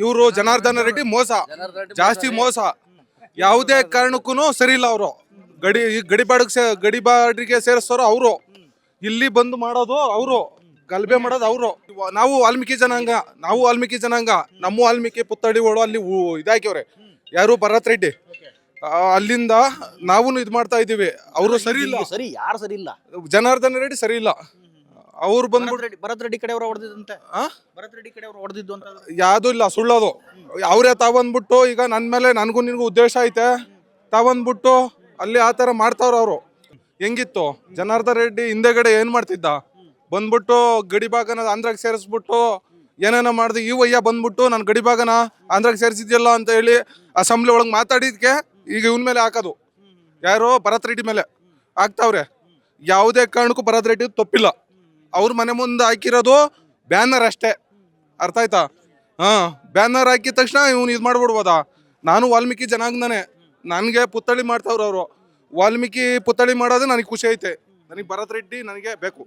ಇವರು ಜನಾರ್ದನ ರೆಡ್ಡಿ ಮೋಸ, ಜಾಸ್ತಿ ಮೋಸ. ಯಾವುದೇ ಕಾರಣಕ್ಕೂ ಸರಿ ಇಲ್ಲ. ಅವರು ಗಡಿಬಾಡಿಗೆ ಸೇರಿಸೋರು ಅವರು, ಇಲ್ಲಿ ಬಂದು ಮಾಡೋದು ಅವರು, ಗಲಭೆ ಮಾಡೋದು ಅವರು. ನಾವು ವಾಲ್ಮೀಕಿ ಜನಾಂಗ, ನಮ್ಮ ವಾಲ್ಮೀಕಿ ಪುತ್ಥಳಿಗಳು ಅಲ್ಲಿ ಇದಾಕ್ಯವ್ರೆ. ಯಾರು ಭರತ್ ರೆಡ್ಡಿ, ಅಲ್ಲಿಂದ ನಾವು ಇದು ಮಾಡ್ತಾ ಇದೀವಿ. ಅವರು ಸರಿ ಇಲ್ಲ. ಸರಿ ಯಾರು ಸರಿ ಇಲ್ಲ? ಜನಾರ್ದನ ರೆಡ್ಡಿ ಸರಿ ಇಲ್ಲ. ಅವ್ರು ಬಂದ್ಬಿಟ್ಟು ಭರತ್ ರೆಡ್ಡಿ ಕಡೆ ಅವರು ಹೊಡೆದಿದ್ದಂತೆ. ಭರತ್ ರೆಡ್ಡಿ ಕಡೆ ಅವರು ಹೊಡೆದಿದ್ದು ಅಂತ ಯಾವ್ದು ಇಲ್ಲ, ಸುಳ್ಳೋದು. ಅವರೇ ತಾವಂದ್ಬಿಟ್ಟು ಈಗ ನನ್ನ ಮೇಲೆ ನನಗೂ ನಿನಗೂ ಉದ್ದೇಶ ಐತೆ, ತಾವಂದ್ಬಿಟ್ಟು ಅಲ್ಲಿ ಆ ಥರ ಮಾಡ್ತಾವ್ರ. ಅವರು ಹೆಂಗಿತ್ತು ಜನಾರ್ದನ ರೆಡ್ಡಿ ಹಿಂದೆಗಡೆ ಏನ್ ಮಾಡ್ತಿದ್ದ? ಬಂದ್ಬಿಟ್ಟು ಗಡಿಭಾಗನ ಆಂಧ್ರಕ್ಕೆ ಸೇರಿಸ್ಬಿಟ್ಟು ಏನೇನೋ ಮಾಡ್ದು. ಈ ವಯ್ಯ ಬಂದ್ಬಿಟ್ಟು ನಾನು ಗಡಿಭಾಗನ ಆಂಧ್ರಕ್ಕೆ ಸೇರಿಸಿದ್ಯಲ್ಲ ಅಂತ ಹೇಳಿ ಅಸೆಂಬ್ಲಿ ಒಳಗೆ ಮಾತಾಡಿದ್ಕೆ ಈಗ ಇವನ್ ಮೇಲೆ ಹಾಕೋದು. ಯಾರು? ಭರತ್ ರೆಡ್ಡಿ ಮೇಲೆ ಹಾಕ್ತಾವ್ರೆ. ಯಾವುದೇ ಕಾರಣಕ್ಕೂ ಭರತ್ ರೆಡ್ಡಿ ತಪ್ಪಿಲ್ಲ. ಅವ್ರ ಮನೆ ಮುಂದೆ ಹಾಕಿರೋದು ಬ್ಯಾನರ್ ಅಷ್ಟೇ. ಅರ್ಥ ಆಯ್ತಾ? ಬ್ಯಾನರ್ ಹಾಕಿದ ತಕ್ಷಣ ಇವ್ನು ಇದು ಮಾಡ್ಬಿಡ್ಬೋದಾ? ನಾನು ವಾಲ್ಮೀಕಿ ಜನಾಂಗನೇ, ನನಗೆ ಪುತ್ಥಳಿ ಮಾಡ್ತಾವ್ರ ಅವರು. ವಾಲ್ಮೀಕಿ ಪುತ್ಥಳಿ ಮಾಡೋದು ನನಗೆ ಖುಷಿ ಐತೆ. ನನಗೆ ಭರತ್ ರೆಡ್ಡಿ ನನಗೆ ಬೇಕು.